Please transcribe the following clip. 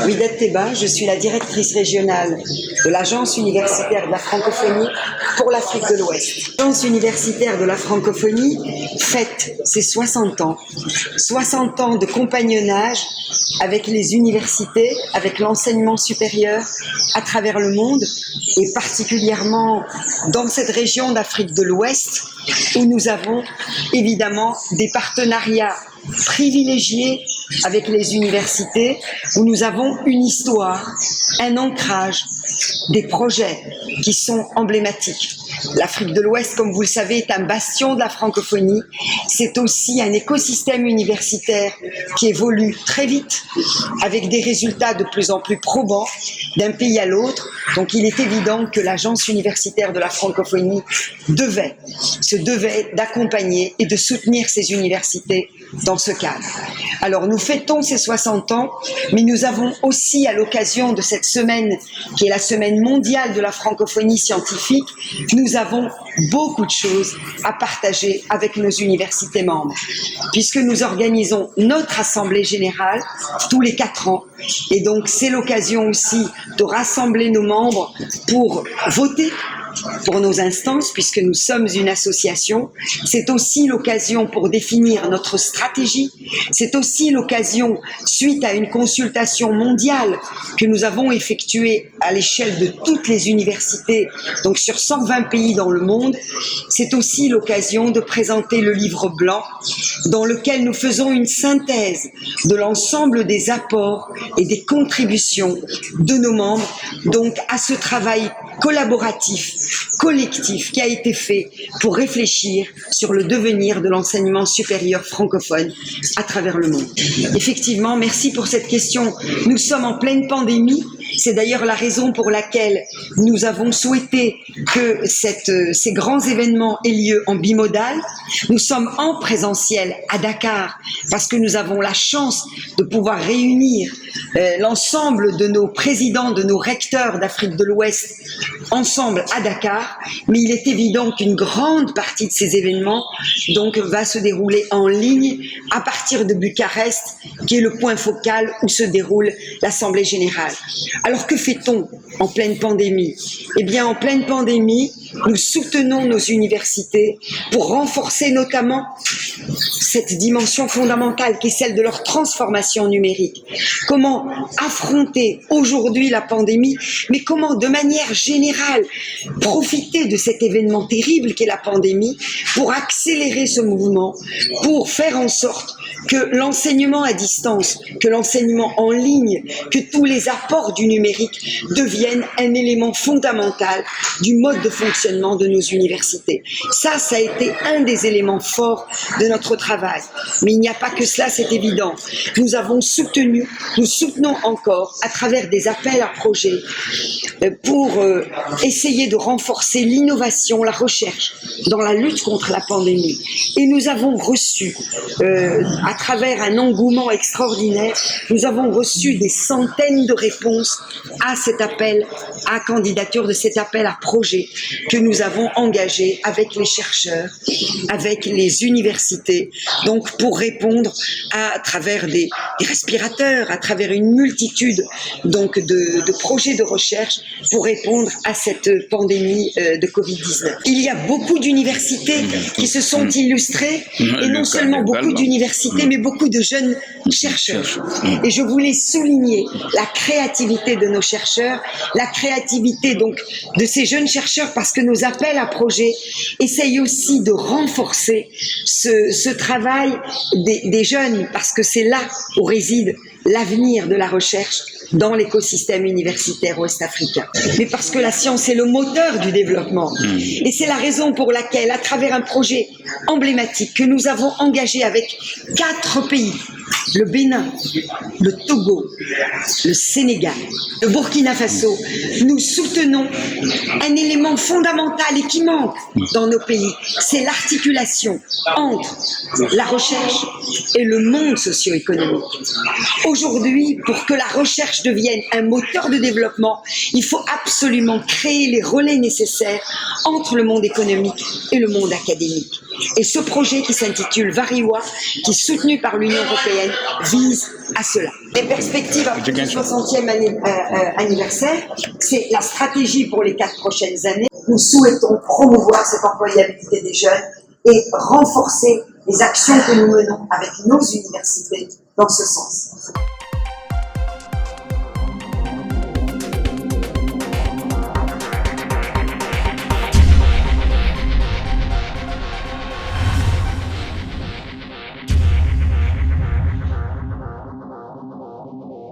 Widette Teba, je suis la directrice régionale de l'Agence universitaire de la francophonie pour l'Afrique de l'Ouest. L'Agence universitaire de la francophonie fête ses 60 ans. 60 ans de compagnonnage avec les universités, avec l'enseignement supérieur à travers le monde et particulièrement dans cette région d'Afrique de l'Ouest où nous avons évidemment des partenariats privilégiés avec les universités, où nous avons une histoire, un ancrage, des projets qui sont emblématiques. L'Afrique de l'Ouest, comme vous le savez, est un bastion de la francophonie. C'est aussi un écosystème universitaire qui évolue très vite, avec des résultats de plus en plus probants d'un pays à l'autre. Donc il est évident que l'Agence universitaire de la francophonie se devait d'accompagner et de soutenir ces universités dans ce cadre. Alors nous fêtons ces 60 ans, mais nous avons aussi à l'occasion de cette semaine, qui est la semaine mondiale de la francophonie scientifique, nous avons beaucoup de choses à partager avec nos universités membres, puisque nous organisons notre assemblée générale tous les 4 ans, et donc c'est l'occasion aussi de rassembler nos membres pour voter pour nos instances, puisque nous sommes une association. C'est aussi l'occasion pour définir notre stratégie. C'est aussi l'occasion, suite à une consultation mondiale que nous avons effectuée à l'échelle de toutes les universités, donc sur 120 pays dans le monde, c'est aussi l'occasion de présenter le livre blanc dans lequel nous faisons une synthèse de l'ensemble des apports et des contributions de nos membres, donc à ce travail collaboratif, collectif qui a été fait pour réfléchir sur le devenir de l'enseignement supérieur francophone à travers le monde. Effectivement, merci pour cette question. Nous sommes en pleine pandémie. C'est d'ailleurs la raison pour laquelle nous avons souhaité que ces grands événements aient lieu en bimodal. Nous sommes en présentiel à Dakar parce que nous avons la chance de pouvoir réunir l'ensemble de nos présidents, de nos recteurs d'Afrique de l'Ouest ensemble à Dakar, mais il est évident qu'une grande partie de ces événements donc va se dérouler en ligne à partir de Bucarest, qui est le point focal où se déroule l'Assemblée générale. Alors que fait-on en pleine pandémie? Eh bien, en pleine pandémie, nous soutenons nos universités pour renforcer notamment cette dimension fondamentale qui est celle de leur transformation numérique. Comment affronter aujourd'hui la pandémie, mais comment de manière générale profiter de cet événement terrible qu'est la pandémie pour accélérer ce mouvement, pour faire en sorte que l'enseignement à distance, que l'enseignement en ligne, que tous les apports du numérique deviennent un élément fondamental du mode de fonctionnement de nos universités. Ça a été un des éléments forts de notre travail. Mais il n'y a pas que cela, c'est évident. Nous avons soutenu, nous soutenons encore à travers des appels à projets pour essayer de renforcer l'innovation, la recherche dans la lutte contre la pandémie. Et nous avons reçu à travers un engouement extraordinaire, nous avons reçu des centaines de réponses à cet appel à candidature, de cet appel à projet que nous avons engagé avec les chercheurs, avec les universités, donc pour répondre à travers des respirateurs, à travers une multitude donc de projets de recherche pour répondre à cette pandémie de Covid-19. Il y a beaucoup d'universités qui se sont illustrées, et non seulement beaucoup d'universités, mais beaucoup de jeunes chercheurs. Et je voulais souligner la créativité de nos chercheurs, la créativité donc de ces jeunes chercheurs, parce que nos appels à projets essayent aussi de renforcer ce travail des jeunes, parce que c'est là où réside l'avenir de la recherche dans l'écosystème universitaire ouest-africain. Mais parce que la science est le moteur du développement. Et c'est la raison pour laquelle, à travers un projet emblématique que nous avons engagé avec 4 pays, le Bénin, le Togo, le Sénégal, le Burkina Faso, nous soutenons un élément fondamental et qui manque dans nos pays, c'est l'articulation entre la recherche et le monde socio-économique. Aujourd'hui, pour que la recherche devienne un moteur de développement, il faut absolument créer les relais nécessaires entre le monde économique et le monde académique. Et ce projet qui s'intitule Variwa, qui est soutenu par l'Union européenne, vise à cela. Les perspectives après le 60e anniversaire, c'est la stratégie pour les 4 prochaines années. Nous souhaitons promouvoir cette employabilité des jeunes et renforcer les actions que nous menons avec nos universités dans ce sens.